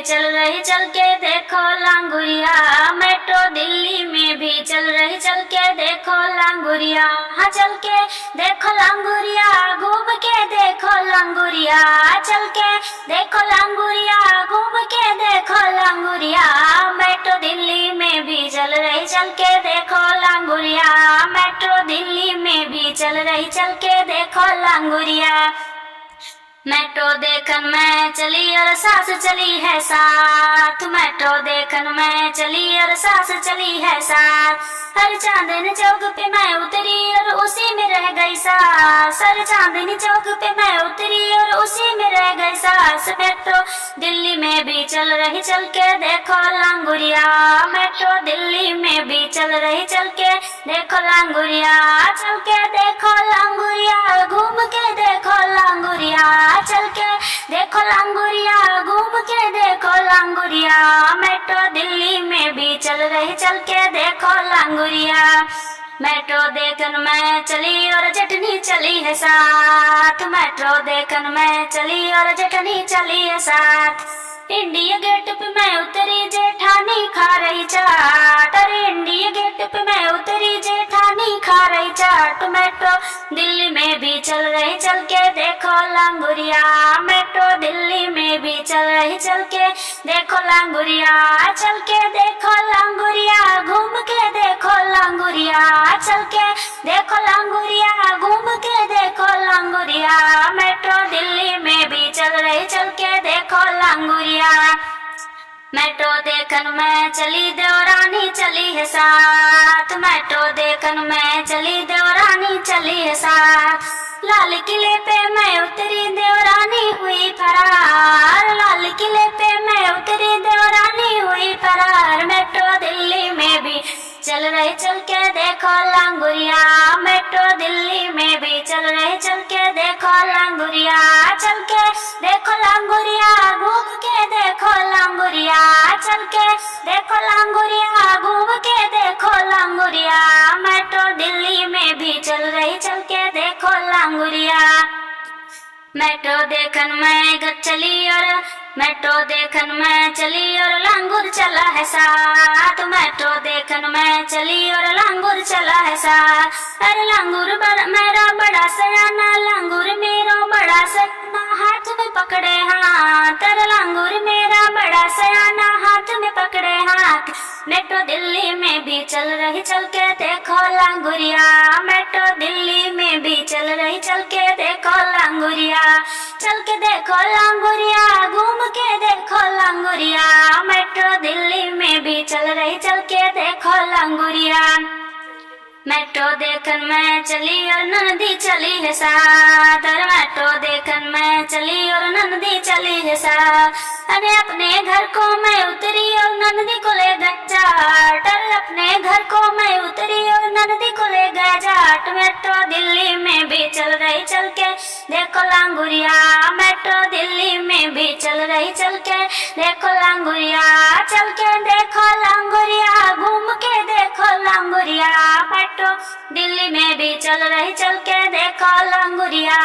भी चल रही चल के देखो लांगुरिया, मेट्रो दिल्ली में भी चल रही चल के देखो लांगुरिया। हाँ चल के देखो लांगुरिया, घूम के देखो लांगुरिया, चल के देखो लांगुरिया, घूम के देखो लांगुरिया। मेट्रो दिल्ली में भी चल रही चल के देखो लांगुरिया, मेट्रो दिल्ली में भी चल रही चल के देखो लांगुरिया। मेट्रो देखन में चली और सास चली है साथ, मेट्रो देखन में चली और सास चली है साथ। हर चांदनी चौक पे मैं उतरी और उसी में रह गई सास, हर चांदनी चौक पे मैं उतरी और उसी में रह गई सास। मेट्रो दिल्ली में भी चल रही चल के देखो लांगुरिया, मेट्रो दिल्ली में भी चल रही चल के देखो लांगुरिया। चल के देखो लांगुरिया, घूम के देखो लांगुरिया, चल के देखो लांगुरिया, घूम के देखो लांगुरिया। मेट्रो दिल्ली में भी चल रही चल के देखो लांगुरिया। मेट्रो देखन में चली और चटनी चली है साथ, मेट्रो देखन में चली और चटनी चली है साथ। इंडिया गेट पे मैं उतरी, जेठानी खा रही चाट, अरे इंडिया गेट पे मैं उतरी, जेठानी खा रही चाट। मेट्रो दिल्ली में भी चल रही चल के देखो लांगुरिया, मेट्रो दिल्ली में भी चल रही चल के देखो लांगुरिया। चल के देखो लांगुरिया, घूम के देखो लांगुरिया, चल के देखो लांगुरिया, घूम के देखो लांगुरिया। मेट्रो दिल्ली में भी चल रही चल के देखो लांगुरिया। मेट्रो देखन में चली देवरानी चली है साथ, मेट्रो देखन में चली देवरानी चली है साथ। लाल किले पे मैं उतरी, देवरानी हुई फरार, लाल किले पे मैं उतरी, देवरानी हुई फरार। मेट्रो दिल्ली में भी चल रही चल के देखो लांगुरिया, मेट्रो दिल्ली में भी चल रही चल के देखो लांगुरिया। चल के देखो लांगुरिया, घूम के देखो लांगुरिया, चल के देखो लांगुरिया, घूम के देखो लांगुरिया। मेट्रो दिल्ली में भी चल रही चल के देखो लांगुरिया। मेट्रो देखन में चली और मेट्रो देखन में चली और लांगुर चला है साथ, मेट्रो देखन में चली और लांगुर चला है साथ। अरे लांगुर मेरा बड़ा सयाना, लांगुर मेरा बड़ा सयाना, हाथ में पकड़े हाथ, अरे लांगुर मेरा बड़ा सयाना, हाथ में पकड़े हाथ। मेट्रो दिल्ली में भी चल रही चल के देखो लांगुरिया, मेट्रो दिल्ली में भी चल रही चल के देखो लांगुरिया। चल के देखो लांगुरिया, घूम के देखो लांगुरिया। मेट्रो दिल्ली में भी चल रही चल के देखो लांगुरिया। मेट्रो देखन में चली और नंदी चली है साथ, अरे मेट्रो देखन में चली और नंदी चली है साथ। अरे अपने घर को मैं उतरी और नंदी को ले गई जाट, अरे अपने घर को मैं उतरी और नंदी को ले गए जाट। मेट्रो दिल्ली में भी चल रही चल के देखो लांगुरिया, मेट्रो दिल्ली में भी चल रही चल के देखो लांगुरिया। चल के देखो लांगुरिया, घूम के देखो लांगुरिया। मेट्रो दिल्ली में भी चल रही चल के देखो लांगुरिया।